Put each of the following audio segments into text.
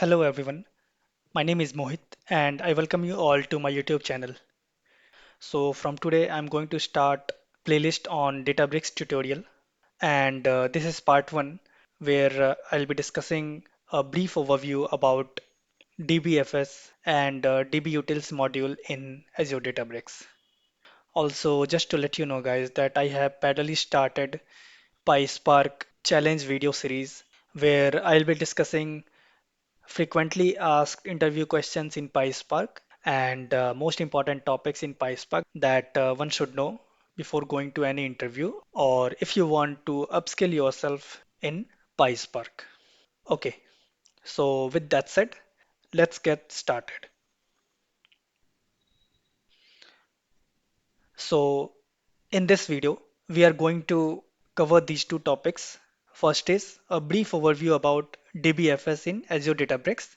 Hello everyone, my name is Mohit and I welcome you all to my YouTube channel. So from today I'm going to start playlist on Databricks tutorial and this is part 1 where I'll be discussing a brief overview about DBFS and dbutils module in Azure Databricks. Also just to let you know guys that I have parallelly started PySpark challenge video series where I'll be discussing frequently asked interview questions in PySpark and most important topics in PySpark that one should know before going to any interview or if you want to upskill yourself in PySpark. Okay, so with that said, let's get started. So in this video, we are going to cover these two topics. First is a brief overview about DBFS in Azure Databricks.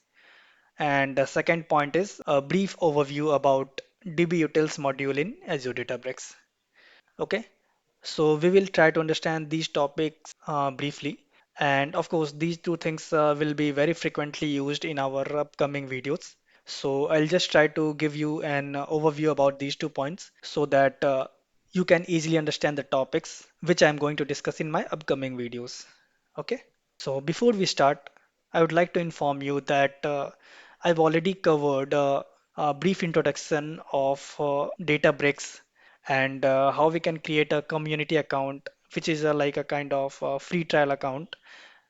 And the second point is a brief overview about dbutils module in Azure Databricks. Okay, so we will try to understand these topics briefly. And of course, these two things will be very frequently used in our upcoming videos. So I'll just try to give you an overview about these 2 points so that you can easily understand the topics which I'm going to discuss in my upcoming videos. Okay. So before we start, I would like to inform you that I've already covered a brief introduction of Databricks and how we can create a community account, which is like a kind of free trial account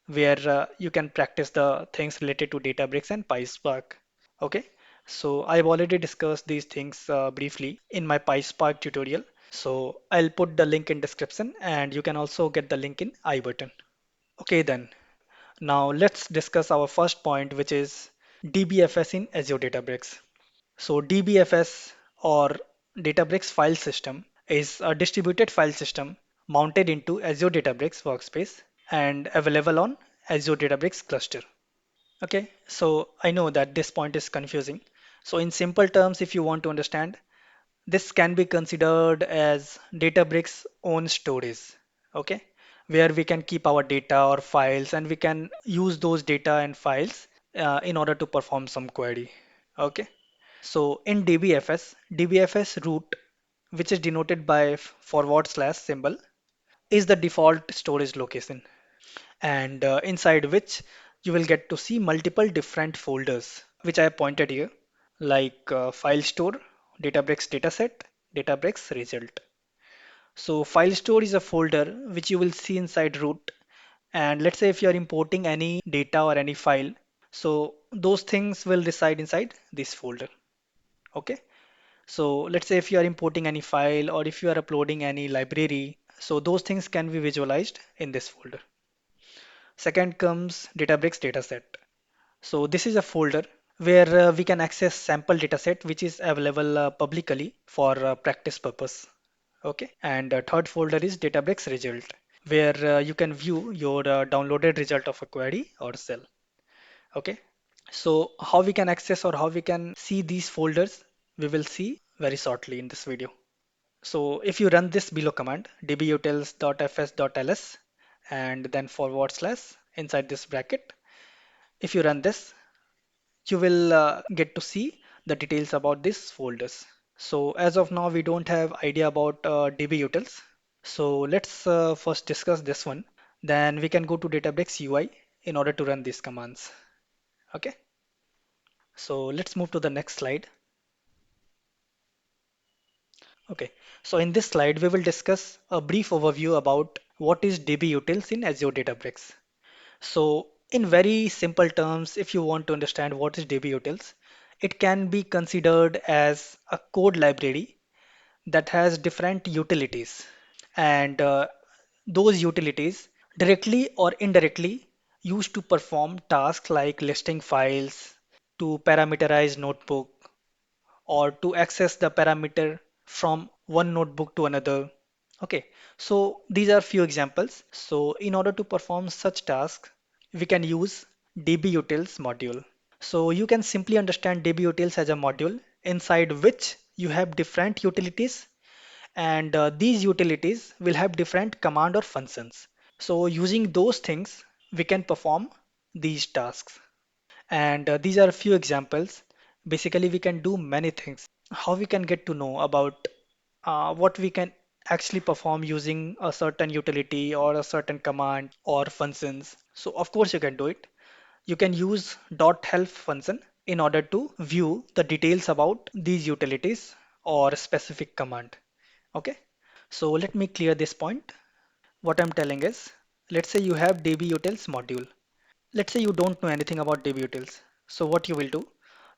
where you can practice the things related to Databricks and PySpark. Okay, so I've already discussed these things briefly in my PySpark tutorial. So I'll put the link in description and you can also get the link in I button. Okay then. Now let's discuss our first point, which is DBFS in Azure Databricks. So DBFS or Databricks file system is a distributed file system mounted into Azure Databricks workspace and available on Azure Databricks cluster. Okay, so I know that this point is confusing. So in simple terms, if you want to understand, this can be considered as Databricks own storage, okay, where we can keep our data or files and we can use those data and files in order to perform some query. Okay, so in DBFS root, which is denoted by forward slash symbol, is the default storage location, and inside which you will get to see multiple different folders, which I have pointed here, like file store, Databricks dataset, Databricks result. So file store is a folder which you will see inside root. And let's say if you are importing any data or any file, so those things will reside inside this folder. Okay. So let's say if you are importing any file or if you are uploading any library, so those things can be visualized in this folder. Second comes Databricks dataset. So this is a folder where we can access sample dataset which is available publicly for practice purpose. Okay. And third folder is Databricks result where you can view your downloaded result of a query or cell. Okay. So how we can access or how we can see these folders, we will see very shortly in this video. So if you run this below command dbutils.fs.ls and then forward slash inside this bracket, if you run this, you will get to see the details about these folders. So as of now, we don't have idea about dbutils. So let's first discuss this one. Then we can go to Databricks UI in order to run these commands. Okay. So let's move to the next slide. Okay. So in this slide, we will discuss a brief overview about what is dbutils in Azure Databricks. So in very simple terms, if you want to understand what is dbutils, it can be considered as a code library that has different utilities. And those utilities directly or indirectly used to perform tasks like listing files, to parameterize notebook, or to access the parameter from one notebook to another. Okay, so these are few examples. So in order to perform such tasks, we can use dbutils module. So you can simply understand dbutils as a module inside which you have different utilities, and these utilities will have different command or functions. So using those things, we can perform these tasks. And these are a few examples. Basically, we can do many things. How we can get to know about what we can actually perform using a certain utility or a certain command or functions. So of course you can do it. You can use .help function in order to view the details about these utilities or specific command. Okay. So let me clear this point. What I'm telling is, let's say you have dbutils module. Let's say you don't know anything about dbutils. So what you will do,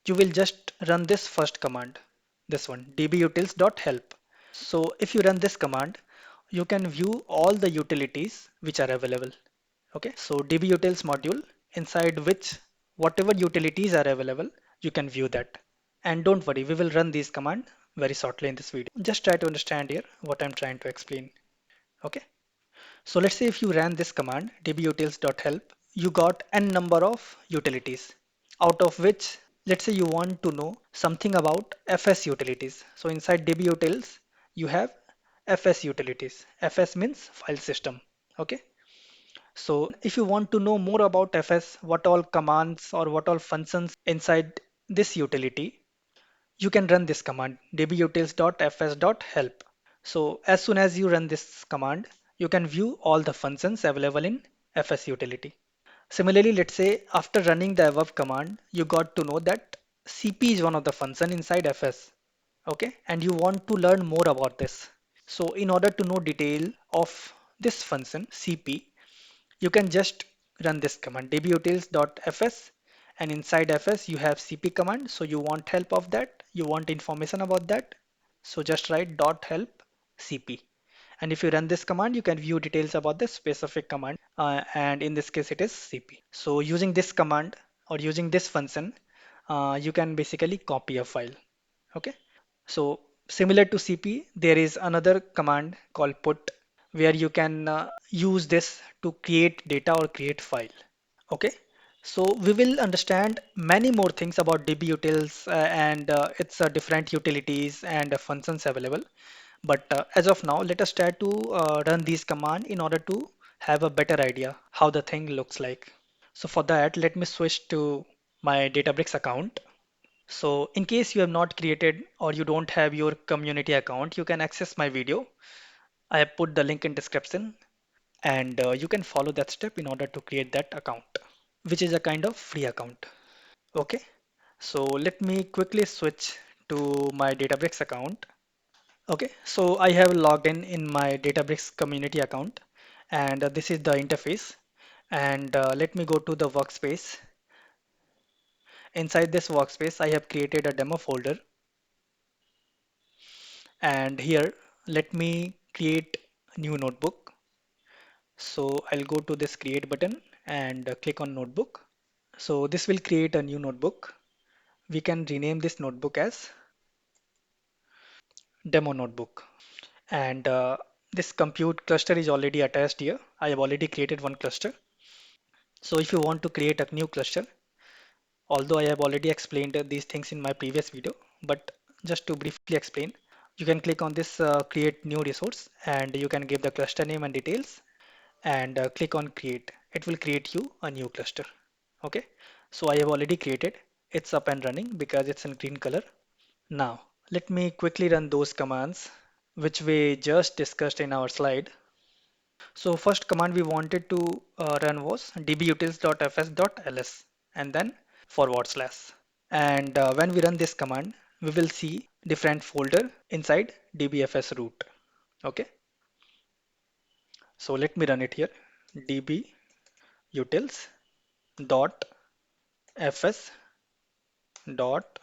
you will just run this first command, this one, dbutils.help. So if you run this command, you can view all the utilities which are available. Okay, so dbutils module inside which whatever utilities are available, you can view that. And don't worry, we will run these command very shortly in this video. Just try to understand here what I'm trying to explain. Okay. So let's say if you ran this command dbutils.help, you got n number of utilities, out of which let's say you want to know something about fs utilities. So inside dbutils you have fs utilities. Fs means file system. Okay. So if you want to know more about fs, what all commands or what all functions inside this utility, you can run this command dbutils.fs.help. So as soon as you run this command, you can view all the functions available in fs utility. Similarly, let's say after running the above command, you got to know that cp is one of the function inside fs. Okay, and you want to learn more about this. So in order to know detail of this function cp, you can just run this command dbutils.fs, and inside fs you have cp command. So you want help of that, you want information about that, so just write .help cp, and if you run this command you can view details about this specific command, and in this case it is cp. So using this command or using this function, you can basically copy a file. Okay, so similar to cp, there is another command called put, where you can use this to create data or create file. Okay, so we will understand many more things about dbutils and its different utilities and functions available. But as of now, let us try to run these commands in order to have a better idea how the thing looks like. So for that, let me switch to my Databricks account. So in case you have not created or you don't have your community account, you can access my video. I have put the link in description, and you can follow that step in order to create that account, which is a kind of free account. Okay, so let me quickly switch to my Databricks account. Okay, so I have logged in my Databricks community account, and this is the interface. And let me go to the workspace. Inside this workspace, I have created a demo folder, and here let me create a new notebook. So I'll go to this create button and click on notebook. So this will create a new notebook. We can rename this notebook as demo notebook. And this compute cluster is already attached here. I have already created one cluster. So if you want to create a new cluster, although I have already explained these things in my previous video, but just to briefly explain, you can click on this create new resource, and you can give the cluster name and details, and click on create. It will create you a new cluster. Okay, so I have already created. It's up and running because it's in green color. Now let me quickly run those commands which we just discussed in our slide. So first command we wanted to run was dbutils.fs.ls and then forward slash. And when we run this command, we will see different folder inside dbfs root. Okay, so let me run it here. dbutils.fs dot.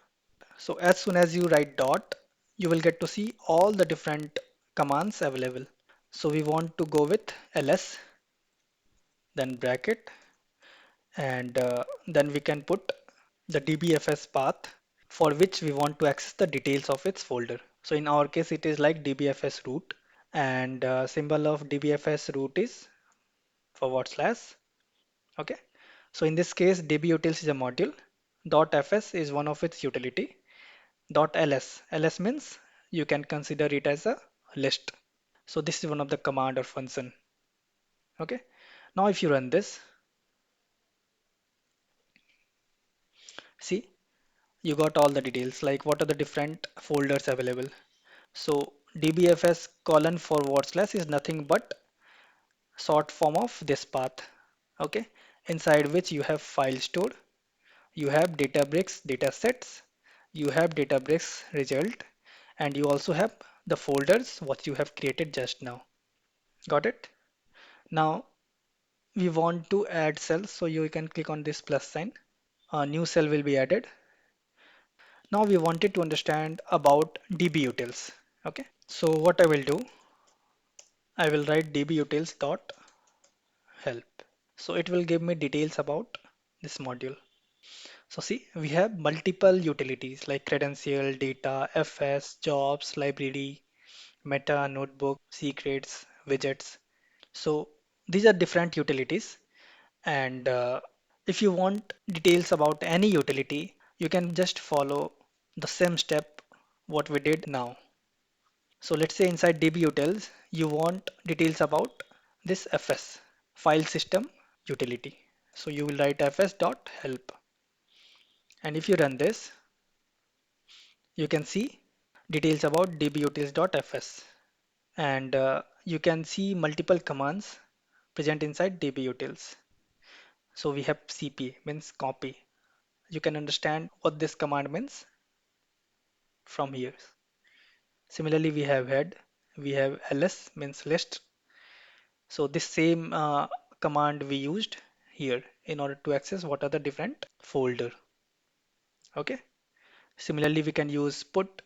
So as soon as you write dot, you will get to see all the different commands available. So we want to go with ls, then bracket, and then we can put the dbfs path for which we want to access the details of its folder. So in our case, it is like dbfs root, and symbol of dbfs root is forward slash. Okay. So in this case, dbutils is a module. .fs is one of its utility. .ls. ls means you can consider it as a list. So this is one of the command or function. Okay. Now if you run this, you got all the details like what are the different folders available. So dbfs colon forward slash is nothing but short form of this path. Okay, inside which you have file stored, you have Databricks datasets, you have Databricks result, and you also have the folders what you have created just now. Got it? Now we want to add cells, so you can click on this plus sign. A new cell will be added. Now we wanted to understand about dbutils. Okay, so what I will do, I will write dbutils dot help. So it will give me details about this module. So see, we have multiple utilities like credential, data, FS, jobs, library, meta, notebook, secrets, widgets. So these are different utilities. And if you want details about any utility, you can just follow the same step what we did now. So let's say inside dbutils, you want details about this FS, file system utility. So you will write fs.help. And if you run this, you can see details about dbutils.fs. And you can see multiple commands present inside dbutils. So we have cp means copy. You can understand what this command means from here. Similarly, we have head, we have ls means list. So this same command we used here in order to access what are the different folder. Okay. Similarly, we can use put,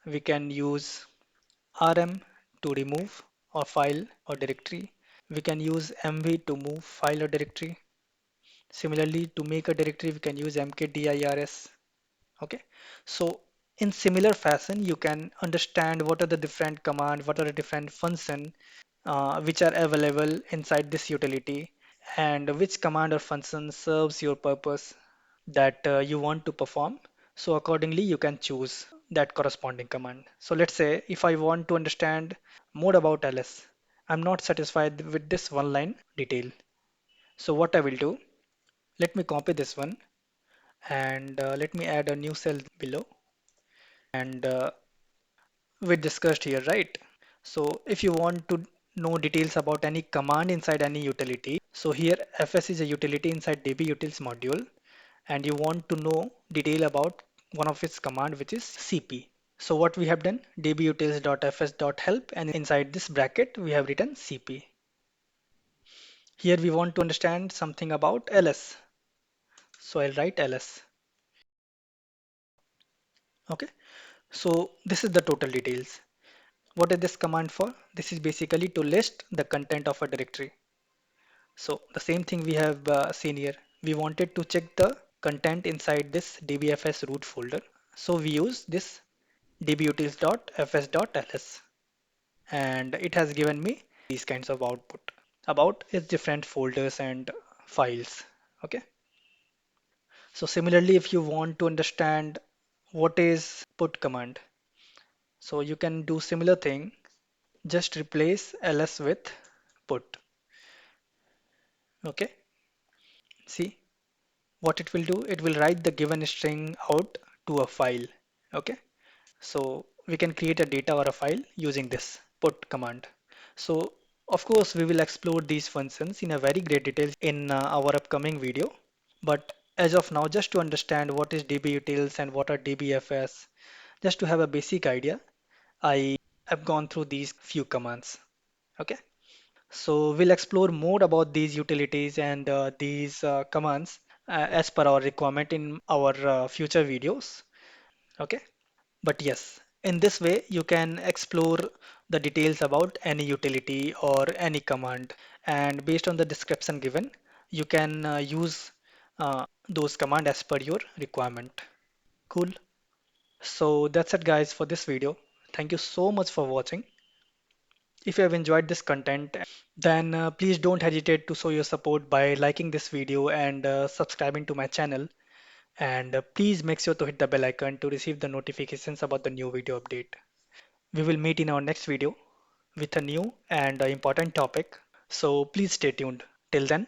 we can use rm to remove a file or directory. We can use mv to move file or directory. Similarly, to make a directory, we can use mkdirs. Okay, so in similar fashion, you can understand what are the different commands, what are the different function which are available inside this utility, and which command or function serves your purpose that you want to perform. So accordingly, you can choose that corresponding command. So let's say if I want to understand more about ls, I'm not satisfied with this one line detail. So what I will do, let me copy this one and let me add a new cell below. And we discussed here, right? So if you want to know details about any command inside any utility, so here fs is a utility inside dbutils module, and you want to know detail about one of its command which is cp. So what we have done, dbutils.fs.help, and inside this bracket we have written cp. Here we want to understand something about ls, so I'll write ls. Okay, so this is the total details. What is this command for? This is basically to list the content of a directory. So the same thing we have seen here. We wanted to check the content inside this dbfs root folder. So we use this dbutils.fs.ls, and it has given me these kinds of output about its different folders and files. Okay. So similarly, if you want to understand what is put command, so you can do similar thing. Just replace ls with put. Okay. See what it will do? It will write the given string out to a file. Okay. So we can create a data or a file using this put command. So of course we will explore these functions in a very great detail in our upcoming video. But as of now, just to understand what is dbutils and what are dbfs, just to have a basic idea, I have gone through these few commands. Okay. So we'll explore more about these utilities and these commands as per our requirement in our future videos. Okay. But yes, in this way, you can explore the details about any utility or any command. And based on the description given, you can use those commands as per your requirement. Cool. So that's it, guys, for this video. Thank you so much for watching. If you have enjoyed this content, then please don't hesitate to show your support by liking this video and subscribing to my channel. And please make sure to hit the bell icon to receive the notifications about the new video update. We will meet in our next video with a new and important topic. So please stay tuned. Till then,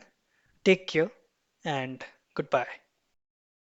take care and goodbye.